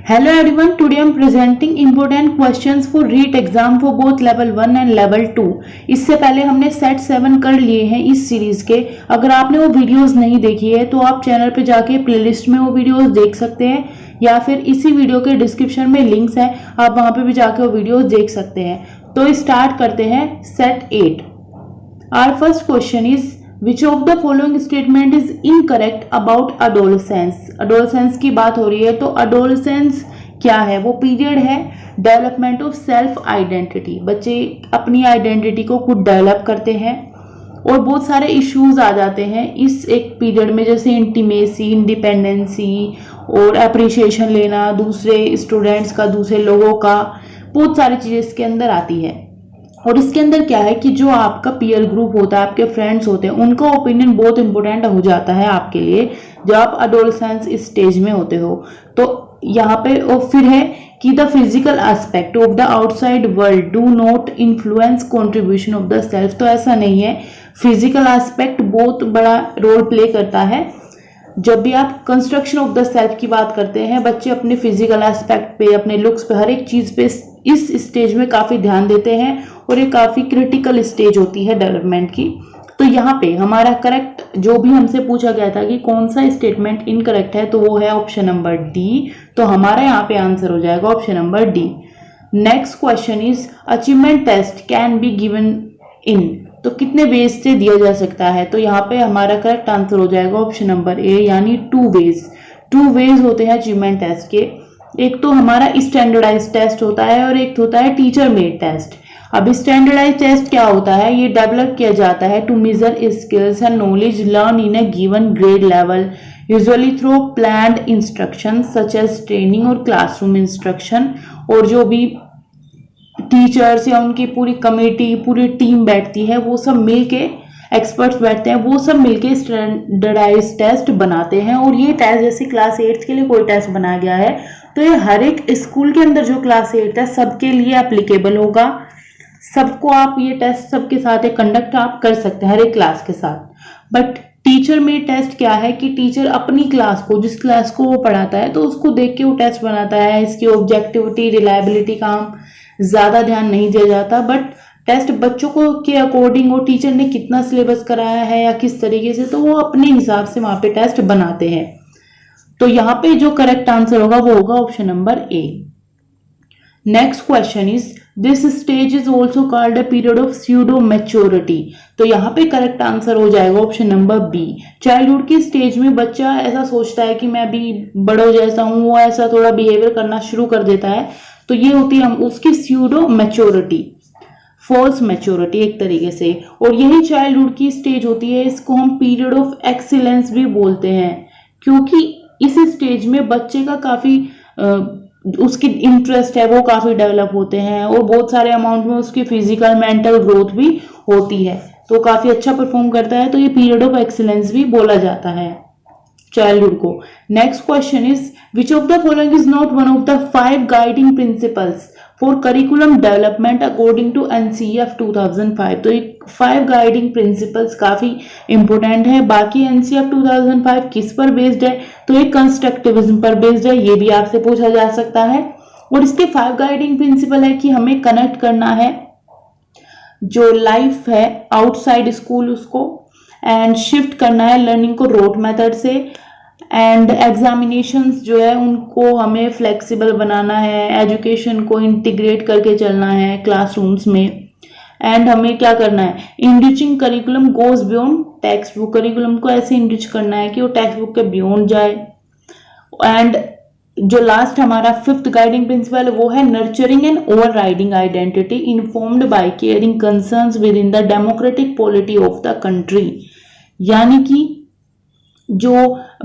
Hello everyone, today I am presenting important questions for REET exam for both level 1 and level 2। इससे पहले हमने set 7 कर लिए हैं इस सीरीज के। अगर आपने वो वीडियोस नहीं देखी है तो आप चैनल पे जाके प्लेलिस्ट में वो वीडियोस देख सकते हैं या फिर इसी वीडियो के डिस्क्रिप्शन में लिंक्स है, आप वहां पे भी जाके वो वीडियोस देख सकते हैं। तो स्टार्ट करते हैं set 8। Our first question is Which of the following statement is incorrect about adolescence? Adolescence की बात हो रही है तो adolescence क्या है? वो पीरियड है डेवलपमेंट ऑफ सेल्फ आइडेंटिटी। बच्चे अपनी आइडेंटिटी को खुद डेवलप करते हैं और बहुत सारे इश्यूज आ जाते हैं इस एक पीरियड में, जैसे इंटीमेसी, इंडिपेंडेंसी और अप्रिशिएशन लेना दूसरे स्टूडेंट्स का, दूसरे लोगों का, बहुत सारी चीजें इसके अंदर आती है। और इसके अंदर क्या है कि जो आपका पीयर ग्रुप होता है, आपके फ्रेंड्स होते हैं, उनका ओपिनियन बहुत इंपॉर्टेंट हो जाता है आपके लिए जब आप एडोलेसेंस स्टेज में होते हो। तो यहाँ पे और फिर है कि the physical aspect of the outside world do not influence contribution of the self. तो ऐसा नहीं है, फिजिकल एस्पेक्ट बहुत बड़ा रोल प्ले करता है। जब भी आप कंस्ट्रक्शन ऑफ द सेल्फ की बात करते हैं, बच्चे अपने फिजिकल एस्पेक्ट पे, अपने लुक्स पे, हर एक चीज पे इस स्टेज में काफी ध्यान देते हैं और ये काफी क्रिटिकल स्टेज होती है डेवलपमेंट की। तो यहाँ पे हमारा करेक्ट, जो भी हमसे पूछा गया था कि कौन सा स्टेटमेंट इनकरेक्ट है, तो वो है ऑप्शन नंबर डी। तो हमारा यहाँ पे आंसर हो जाएगा option number D. Next question is achievement test can be given in. तो कितने वेज से दिया जा सकता है? तो यहाँ पे हमारा करेक्ट आंसर हो जाएगा ऑप्शन नंबर ए, यानी 2 वेज। 2 वेज होते हैं अचीवमेंट टेस्ट के। एक तो हमारा स्टैंडर्डाइज टेस्ट होता है और एक होता है टीचर मेड टेस्ट। अब स्टैंडर्डाइज टेस्ट क्या होता है? ये डेवलप किया जाता है to measure skills and knowledge learn in a given grade level, usually through planned instruction such as training और क्लासरूम इंस्ट्रक्शन। और जो भी टीचर्स या उनकी पूरी कमेटी, पूरी टीम बैठती है, वो सब मिलके, एक्सपर्ट्स बैठते हैं, वो सब मिलके स्टैंडर्डाइज टेस्ट बनाते हैं। और ये टेस्ट जैसे क्लास 8 के लिए कोई टेस्ट बनाया गया है तो ये हर एक स्कूल के अंदर जो क्लास 8 है सबके लिए एप्लीकेबल होगा। सबको आप ये टेस्ट सबके साथ कंडक्ट आप कर सकते हैं, हर एक क्लास के साथ। बट टीचर में टेस्ट क्या है कि टीचर अपनी क्लास को, जिस क्लास को वो पढ़ाता है, तो उसको देख के वो टेस्ट बनाता है। इसकी ऑब्जेक्टिविटी, रिलायबिलिटी का ज्यादा ध्यान नहीं दिया जाता, बट टेस्ट बच्चों को के अकॉर्डिंग, वो टीचर ने कितना सिलेबस कराया है या किस तरीके से, तो वो अपने हिसाब से वहां पे टेस्ट बनाते हैं। तो यहाँ पे जो करेक्ट आंसर होगा वो होगा option number A. Next question is this stage is also called a period of pseudo maturity. तो यहाँ पे करेक्ट आंसर हो जाएगा ऑप्शन नंबर बी। चाइल्डहुड की स्टेज में बच्चा ऐसा सोचता है कि मैं भी बड़ों जैसा हूं, वो ऐसा थोड़ा बिहेवियर करना शुरू कर देता है। तो ये होती है उसकी स्यूडो मैच्योरिटी, फॉल्स मैच्योरिटी एक तरीके से। और यही चाइल्डहुड की स्टेज होती है, इसको हम पीरियड ऑफ एक्सीलेंस भी बोलते हैं, क्योंकि इस स्टेज में बच्चे का काफी उसकी इंटरेस्ट है, वो काफी डेवलप होते हैं और बहुत सारे अमाउंट में उसकी फिजिकल, मेंटल ग्रोथ भी होती है, तो काफी अच्छा परफॉर्म करता है। तो ये पीरियड ऑफ एक्सीलेंस भी बोला जाता है चाइल्डहुड को। Next question is which of the following is not one of the 5 guiding principles for curriculum development according to NCEF 2005। तो 5 गाइडिंग प्रिंसिपल्स काफी इंपोर्टेंट है। बाकी एनसीईएफ 2005 किस पर बेस्ड है? तो ये कंस्ट्रक्टिविज्म पर बेस्ड है, ये भी आपसे पूछा जा सकता है। और इसके 5 गाइडिंग प्रिंसिपल है कि हमें कनेक्ट करना है जो लाइफ है आउटसाइड स्कूल उसको, एंड शिफ्ट करना है लर्निंग को रोट मेथड से, एंड एग्जामिनेशंस जो है उनको हमें फ्लेक्सिबल बनाना है, एजुकेशन को इंटीग्रेट करके चलना है क्लासरूम्स में, एंड हमें क्या करना है, enriching curriculum goes beyond textbook. Curriculum को ऐसे इंरिच करना है कि वो टेक्स्ट बुक के बियॉन्ड जाए। एंड जो लास्ट हमारा 5th गाइडिंग प्रिंसिपल वो है nurturing and overriding identity informed by caring concerns within the democratic polity of the country. यानी कि जो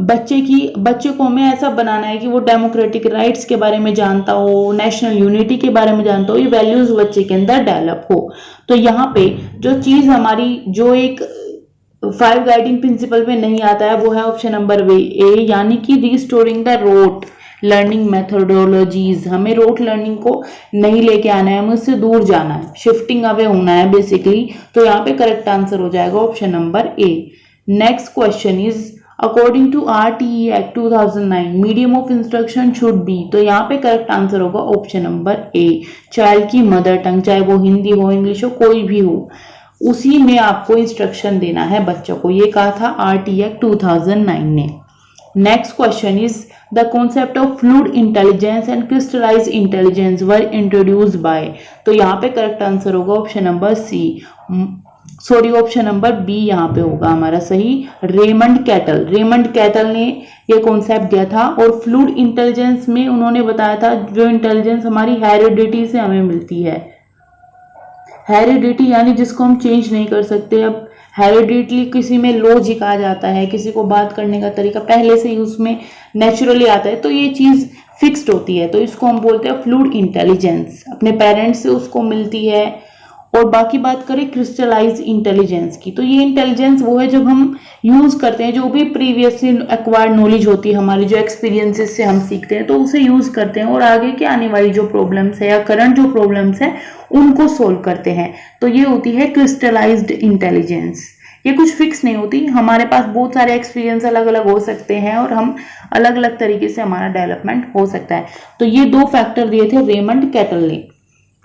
बच्चे को हमें ऐसा बनाना है कि वो डेमोक्रेटिक राइट्स के बारे में जानता हो, नेशनल यूनिटी के बारे में जानता हो, ये वैल्यूज बच्चे के अंदर डेवलप हो। तो यहाँ पे जो चीज हमारी जो एक 5 गाइडिंग प्रिंसिपल में नहीं आता है वो है ऑप्शन नंबर ए, यानी कि restoring the rote learning methodologies. हमें रोट लर्निंग को नहीं लेके आना है, हमें उससे दूर जाना है, शिफ्टिंग अवे होना है बेसिकली। तो यहाँ पे करेक्ट आंसर हो जाएगा option number A. Next question is according to RTE act 2009 medium of instruction should be, तो यहाँ पे करेक्ट आंसर होगा ऑप्शन नंबर ए, चाइल्ड की मदर टंग, चाहे वो हिंदी हो, इंग्लिश हो, कोई भी हो, उसी में आपको इंस्ट्रक्शन देना है बच्चों को। ये कहा था RTE एक्ट 2009 ने। Next question is the concept of fluid intelligence and crystallize intelligence were introduced by, तो यहाँ पे करेक्ट आंसर होगा option number C, sorry option number B यहाँ पे होगा हमारा सही, रेमंड कैटल। रेमंड कैटल ने ये कॉन्सेप्ट दिया था और फ्लूइड इंटेलिजेंस में उन्होंने बताया था जो इंटेलिजेंस हमारी हेरिडिटी से हमें मिलती है, हेरिडिटी यानी जिसको हम चेंज नहीं कर सकते। अब हेरिडिटली किसी में लॉजिक आ जाता है, किसी को बात करने का तरीका पहले से ही उसमें नेचुरली आता है, तो ये चीज फिक्स्ड होती है, तो इसको हम बोलते हैं फ्लूइड इंटेलिजेंस, अपने पेरेंट्स से उसको मिलती है। और बाकी बात करें क्रिस्टलाइज इंटेलिजेंस की, तो ये इंटेलिजेंस वो है जब हम यूज करते हैं जो भी प्रीवियसली एक्वायर्ड नॉलेज होती है हमारी, जो एक्सपीरियंसेस से हम सीखते हैं, तो उसे यूज करते हैं और आगे के आने वाली जो प्रॉब्लम्स है या करंट जो प्रॉब्लम्स है उनको सोल्व करते हैं, तो ये होती है क्रिस्टलाइज्ड इंटेलिजेंस। ये कुछ फिक्स नहीं होती, हमारे पास बहुत सारे एक्सपीरियंस अलग अलग हो सकते हैं और हम अलग अलग तरीके से हमारा डेवलपमेंट हो सकता है। तो ये दो फैक्टर दिए थे रेमंड कैटल ने।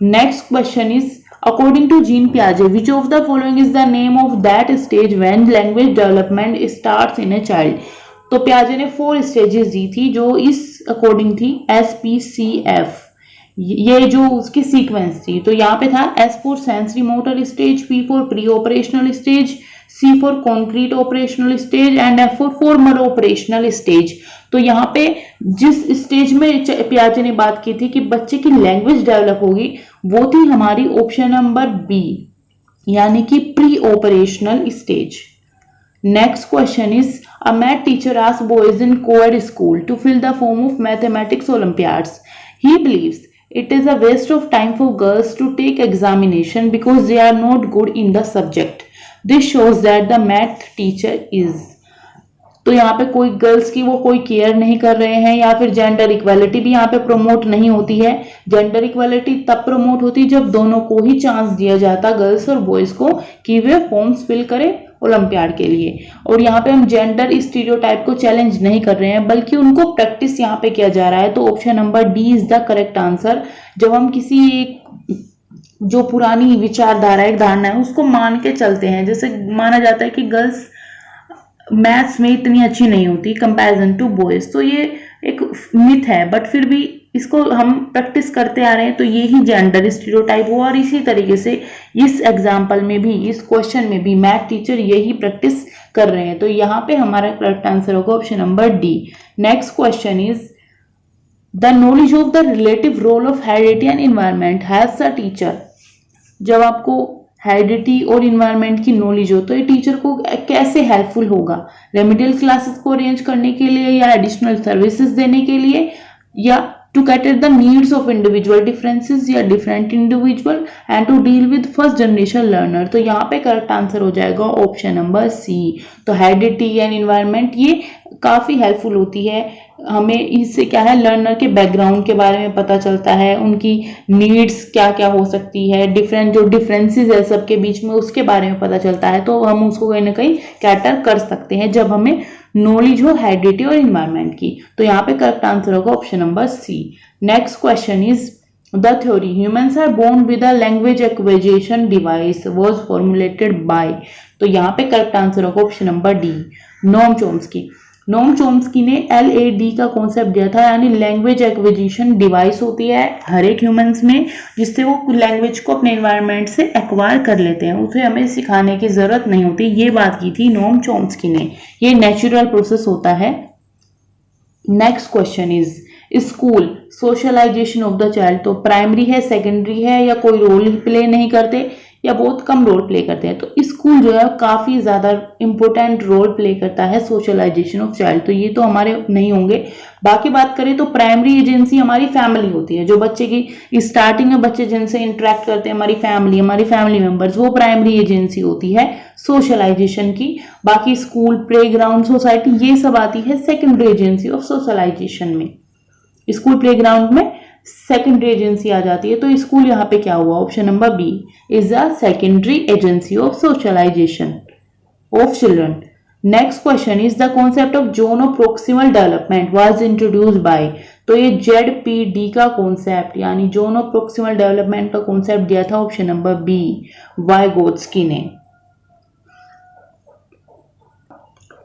Next question is according to Jean पियाजे which of the following is the name of that stage when language development starts in a child. तो पियाजे ने 4 स्टेजेस दी थी जो इस अकॉर्डिंग थी SPCF, ये जो उसकी सीक्वेंस थी। तो यहाँ पे था S for sensory motor stage, P for pre operational stage, C for concrete operational stage and F for formal operational stage. तो यहाँ पे जिस स्टेज में पियाजे ने बात की थी कि बच्चे की लैंग्वेज डेवलप होगी वो थी हमारी ऑप्शन नंबर बी, यानी कि pre operational stage. Next question is a math teacher asked boys in coed school to fill the form of mathematics olympiads. He believes it is a waste of time for girls to take examination because they are not good in the subject. This shows that the math teacher is. तो यहाँ पे कोई girls की वो कोई care नहीं कर रहे हैं, या फिर जेंडर इक्वालिटी भी यहाँ पे प्रमोट नहीं होती है। जेंडर इक्वालिटी तब प्रमोट होती जब दोनों को ही चांस दिया जाता, गर्ल्स और बॉयज को, कि वे फॉर्म्स फिल करें ओलंपियाड के लिए। और यहाँ पे हम जेंडर स्टीरियोटाइप को चैलेंज नहीं कर रहे हैं, बल्कि उनको प्रैक्टिस यहाँ पे किया जा रहा है। तो option number D is the correct answer. जब हम किसी एक जो पुरानी विचारधारा एक धारणा है उसको मान के चलते हैं, जैसे माना जाता है कि गर्ल्स मैथ्स में इतनी अच्छी नहीं होती कंपैरिजन टू बॉयज, तो ये एक मिथ है, बट फिर भी इसको हम प्रैक्टिस करते आ रहे हैं, तो ये ही जेंडर स्टीरियोटाइप हुआ। और इसी तरीके से इस एग्जाम्पल में भी, इस क्वेश्चन में भी मैथ टीचर यही प्रैक्टिस कर रहे हैं, तो यहाँ पे हमारा करेक्ट आंसर होगा option number D. Next question is the knowledge of the relative role of heredity and environment has a teacher. जब आपको हेरिडिटी और इन्वायरमेंट की नॉलेज हो तो ये टीचर को कैसे हेल्पफुल होगा, रेमेडियल क्लासेस को अरेंज करने के लिए, या एडिशनल सर्विसेज देने के लिए, या to cater the needs of individual differences या different individual and to deal with first generation learner. तो यहाँ पे करेक्ट आंसर हो जाएगा ऑप्शन नंबर सी। तो हेरिडिटी एंड इन्वायरमेंट ये काफी हेल्पफुल होती है हमें, इससे क्या है लर्नर के बैकग्राउंड के बारे में पता चलता है, उनकी नीड्स क्या क्या हो सकती है, डिफरेंट जो डिफरेंसेस है सबके बीच में उसके बारे में पता चलता है, तो हम उसको कहीं ना कहीं कैटर कर सकते हैं जब हमें नॉलेज हो हेरिडिटी और इन्वायरमेंट की। तो यहाँ पे करेक्ट आंसर होगा option number C. Next question is the theory humans are born with a language acquisition device was formulated by. तो यहाँ पे करेक्ट आंसर होगा option number D, Noam Chomsky. Noam Chomsky ने LAD का concept दिया था, यानी लैंग्वेज एक्विजिशन डिवाइस होती है हर एक ह्यूमंस में, जिससे वो लैंग्वेज को अपने एनवायरनमेंट से एक्वायर कर लेते हैं, उसे हमें सिखाने की जरूरत नहीं होती। ये बात की थी नोम चॉम्स्की ने, ये नेचुरल प्रोसेस होता है। Next question is school socialization of the child. तो प्राइमरी है, सेकेंडरी है, या कोई रोल प्ले नहीं करते या बहुत कम रोल प्ले करते हैं। तो स्कूल जो है काफी ज्यादा इंपॉर्टेंट रोल प्ले करता है सोशलाइजेशन ऑफ चाइल्ड, तो ये तो हमारे नहीं होंगे। बाकी बात करें तो प्राइमरी एजेंसी हमारी फैमिली होती है, जो बच्चे की स्टार्टिंग में बच्चे जिनसे इंटरेक्ट करते हैं, हमारी फैमिली मेंबर्स, वो प्राइमरी एजेंसी होती है सोशलाइजेशन की। बाकी स्कूल, प्लेग्राउंड, सोसाइटी, ये सब आती है सेकेंडरी एजेंसी ऑफ सोशलाइजेशन में। स्कूल प्लेग्राउंड में सेकेंडरी एजेंसी आ जाती है, तो स्कूल यहाँ पे क्या हुआ, option number B is a secondary agency of socialization of children. Next question is the concept of zone of proximal development was introduced by. तो ये ZPD का कॉन्सेप्ट यानी जोन ऑफ प्रोक्सिमल डेवलपमेंट का concept दिया था option number B, Vygotsky ने।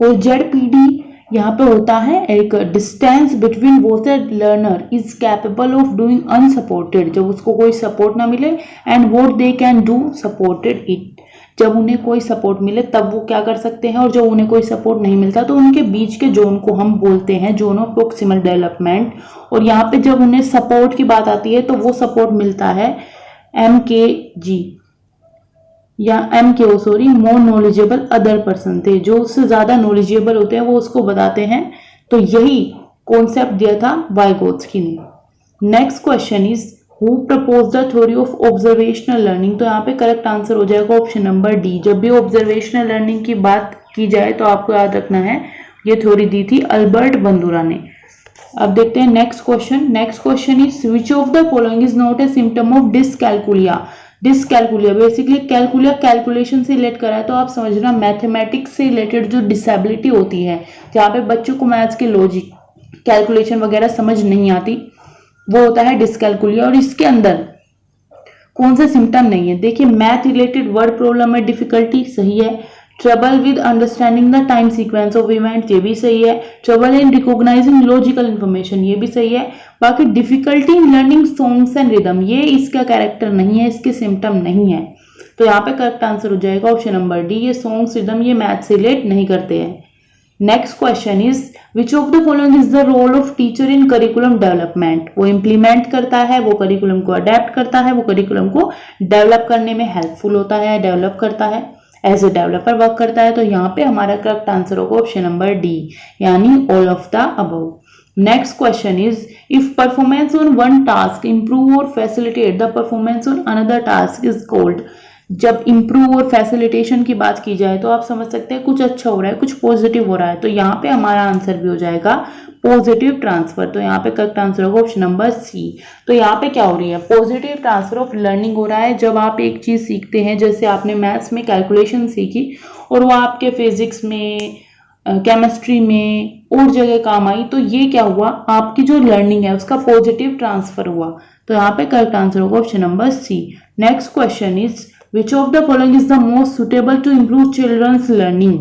और ZPD यहाँ पे होता है एक distance between both the learner is capable of doing unsupported, जब उसको कोई सपोर्ट ना मिले, and what they can do supported it, जब उन्हें कोई सपोर्ट मिले तब वो क्या कर सकते हैं, और जब उन्हें कोई सपोर्ट नहीं मिलता तो उनके बीच के जोन को हम बोलते हैं जोन ऑफ प्रोक्सिमल डेवलपमेंट। और यहाँ पे जब उन्हें सपोर्ट की बात आती है तो वो सपोर्ट मिलता है MKG या MKO sorry, more knowledgeable other person थे, जो उससे ज्यादा नॉलेजेबल होते हैं वो उसको बताते हैं। तो यही कॉन्सेप्ट दिया था वाइगोत्स्की ने। Next question is who propose the theory of observational learning. तो यहाँ पे करेक्ट आंसर हो जाएगा ऑप्शन नंबर डी। जब भी ऑब्जर्वेशनल लर्निंग की बात की जाए तो आपको याद रखना है ये थ्योरी दी थी अल्बर्ट बंदूरा ने। अब देखते हैं next question. Next question is which of the following is not a symptom of dyscalculia. Dyscalculia basically कैलकुलिया calculation से रिलेट करा है, तो आप समझना मैथमेटिक्स से रिलेटेड जो डिसेबिलिटी होती है, जहाँ पे बच्चों को मैथ्स के लॉजिक कैलकुलेशन वगैरह समझ नहीं आती, वो होता है डिसकैलकुलिया। और इसके अंदर कौन सा सिम्टम नहीं है, देखिए मैथ रिलेटेड वर्ड प्रॉब्लम में डिफिकल्टी सही है, trouble with understanding the time sequence of event ये भी सही है, trouble in recognising logical information ये भी सही है। बाकी difficulty in learning songs and rhythm ये इसका कैरेक्टर नहीं है, इसके सिम्टम नहीं है, तो यहाँ पे करेक्ट आंसर हो जाएगा ऑप्शन नंबर डी। ये सॉन्ग्स रिदम ये मैथ से रिलेट नहीं करते हैं। Next question is which of the following is the role of teacher in curriculum development. वो इम्प्लीमेंट करता है, वो करिकुलम को अडेप्ट करता है, वो करिकुलम को डेवलप करने में हेल्पफुल होता है, डेवलप करता है, एज ए डेवलपर वर्क करता है। तो यहाँ पे हमारा करेक्ट आंसर होगा ऑप्शन नंबर डी यानी all of the above. Next question is if performance on one task improve और facilitate the performance on another task is called. जब इंप्रूव और फैसिलिटेशन की बात की जाए तो आप समझ सकते हैं कुछ अच्छा हो रहा है, कुछ पॉजिटिव हो रहा है, तो यहाँ पे हमारा आंसर भी हो जाएगा पॉजिटिव ट्रांसफर। तो यहाँ पे करेक्ट आंसर होगा ऑप्शन नंबर सी। तो यहाँ पे क्या हो रही है, पॉजिटिव ट्रांसफर ऑफ लर्निंग हो रहा है। जब आप एक चीज सीखते हैं, जैसे आपने मैथ्स में कैलकुलेशन सीखी और वो आपके फिजिक्स में, केमिस्ट्री में और जगह काम आई, तो ये क्या हुआ, आपकी जो लर्निंग है उसका पॉजिटिव ट्रांसफर हुआ। तो यहाँ पे करेक्ट आंसर होगा option number C. Next question is which of the following is the most suitable to improve children's learning.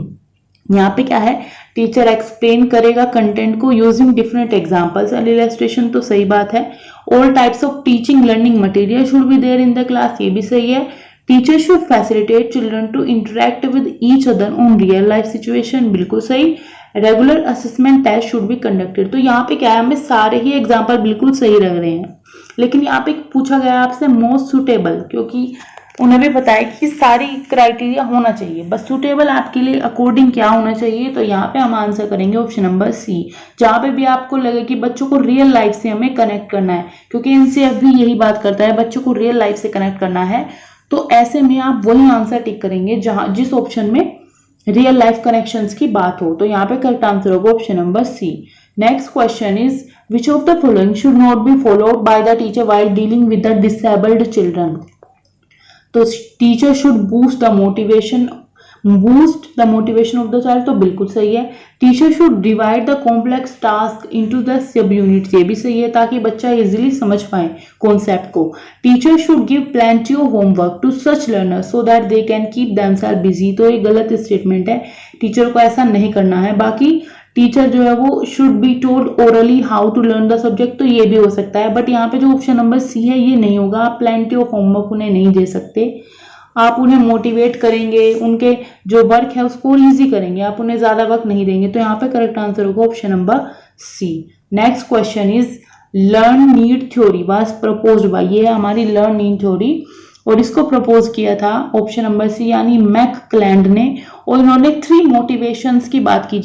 यहाँ पे क्या है, टीचर एक्सप्लेन करेगा कंटेंट को using different examples and illustration, तो सही बात है। All types of teaching learning material should be there in the class, ये भी सही है। Teacher should facilitate children to interact with each other on real life situation, बिल्कुल सही। Regular assessment test should be conducted. तो यहाँ पे क्या है, हमें सारे ही एग्जाम्पल बिल्कुल सही लग रहे हैं, लेकिन यहाँ पे पूछा गया आपसे मोस्ट सुटेबल, क्योंकि उन्हें भी बताया कि सारी क्राइटेरिया होना चाहिए, बस सुटेबल आपके लिए अकॉर्डिंग क्या होना चाहिए। तो यहाँ पे हम आंसर करेंगे ऑप्शन नंबर सी। जहाँ पे भी आपको लगे कि बच्चों को रियल लाइफ से हमें कनेक्ट करना है, क्योंकि एनसीईआरटी भी यही बात करता है, बच्चों को रियल लाइफ से कनेक्ट करना है, तो ऐसे में आप वही आंसर टिक करेंगे जहां जिस ऑप्शन में रियल लाइफ कनेक्शंस की बात हो। तो यहाँ पे करेक्ट आंसर होगा option number C. Next question is which of the following should not be followed by the teacher while dealing with the disabled children. तो teacher should boost the motivation of the child, तो बिल्कुल सही है। Teacher should divide the complex task into the sub units, ये भी सही है, ताकि बच्चा इजीली समझ पाए कॉन्सेप्ट को। Teacher should give plenty of homework to such learners so that they can keep themselves busy, तो ये गलत स्टेटमेंट है, टीचर को ऐसा नहीं करना है। बाकी टीचर जो है वो should be told orally how to learn the subject, तो ये भी हो सकता है, बट यहाँ पे जो ऑप्शन नंबर सी है ये नहीं होगा। आप प्लेंटी ऑफ होमवर्क उन्हें नहीं दे सकते, आप उन्हें मोटिवेट करेंगे, उनके जो वर्क है उसको इजी करेंगे, आप उन्हें ज्यादा वक्त नहीं देंगे। तो यहाँ पे करेक्ट आंसर होगा option number C. Next question is learn need theory was proposed by, ये है हमारी लर्न नीड थ्योरी, और इसको प्रपोज किया था ऑप्शन नंबर सी यानी मैकक्लेंड ने, और इन्होंने 3 मोटिवेशंस की बात की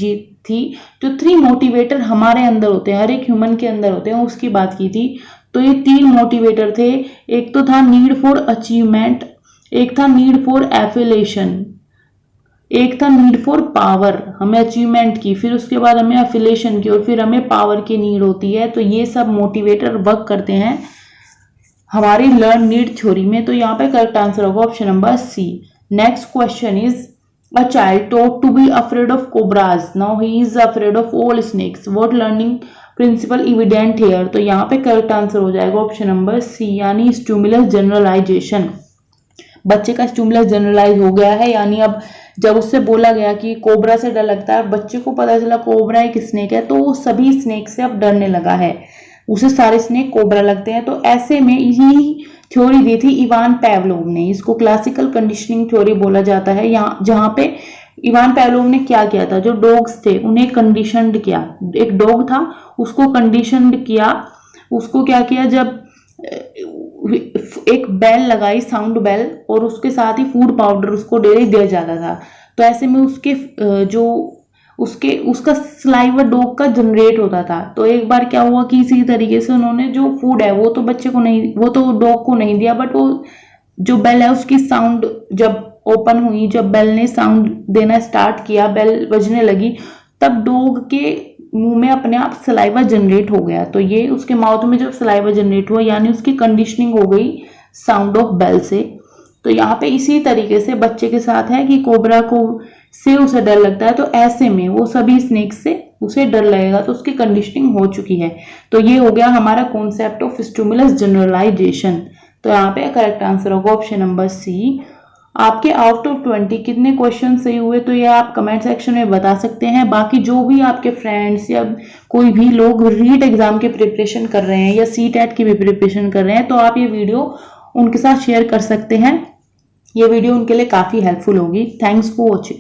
थी। जो 3 मोटिवेटर हमारे अंदर होते हैं, हर एक ह्यूमन के अंदर होते हैं, उसकी बात की थी। तो ये 3 मोटिवेटर थे, एक तो था नीड फॉर अचीवमेंट, एक था नीड फॉर एफिलेशन, एक था नीड फॉर पावर, हमें अचीवमेंट की, फिर उसके बाद हमें एफिलेशन की, और फिर हमें पावर की नीड होती है। तो ये सब मोटिवेटर वर्क करते हैं हमारी लर्न नीड थ्योरी में। तो यहाँ पे करेक्ट आंसर होगा option number C. Next question is A child taught to be afraid of cobras. Now he is afraid of all snakes. What learning principle evident here? तो यहाँ पे correct answer हो जाएगा ऑप्शन नंबर सी, यानी stimulus generalisation. बच्चे का stimulus generalise हो गया है, यानी अब जब उससे बोला गया कि कोबरा से डर लगता है, बच्चे को पता चला कोबरा एक स्नेक है, तो वो सभी स्नेक से अब डरने लगा है, उसे सारे स्नेक कोबरा लगते हैं। तो ऐसे में यही थ्योरी दी थी इवान पेवलोव ने। इसको क्लासिकल कंडीशनिंग थ्योरी बोला जाता है। यहाँ जहां पे इवान पेवलोव ने क्या किया था, जो डॉग्स थे उन्हें कंडीशनड किया। एक डॉग था, उसको कंडीशनड किया। उसको क्या किया, जब एक बेल लगाई, साउंड बेल, और उसके साथ ही फूड पाउडर उसको डेली दिया जाता था। तो ऐसे में उसके जो उसका सलाइवा डॉग का जनरेट होता था। तो एक बार क्या हुआ कि इसी तरीके से उन्होंने जो फूड है वो तो बच्चे को नहीं, वो तो डॉग को नहीं दिया, बट वो जो बेल है उसकी साउंड जब ओपन हुई, जब बेल ने साउंड देना स्टार्ट किया, बेल बजने लगी, तब डॉग के मुंह में अपने आप सलाइवा जनरेट हो गया। तो ये उसके माउथ में जब सलाइवा जनरेट हुआ, यानी उसकी कंडीशनिंग हो गई साउंड ऑफ बेल से। तो यहाँ पे इसी तरीके से बच्चे के साथ है कि कोबरा को से उसे डर लगता है, तो ऐसे में वो सभी स्नेक से उसे डर लगेगा, तो उसकी कंडीशनिंग हो चुकी है। तो ये हो गया हमारा कॉन्सेप्ट ऑफ स्टिमुलस जनरलाइजेशन। तो यहाँ पे करेक्ट आंसर होगा ऑप्शन नंबर सी। आपके आउट ऑफ 20 कितने क्वेश्चन सही हुए, तो ये आप कमेंट सेक्शन में बता सकते हैं। बाकी जो भी आपके फ्रेंड्स या कोई भी लोग रीट एग्जाम की प्रिपरेशन कर रहे हैं या सीटेट की भी प्रिपरेशन कर रहे हैं, तो आप ये वीडियो उनके साथ शेयर कर सकते हैं। ये वीडियो उनके लिए काफी हेल्पफुल होगी। Thanks for watching.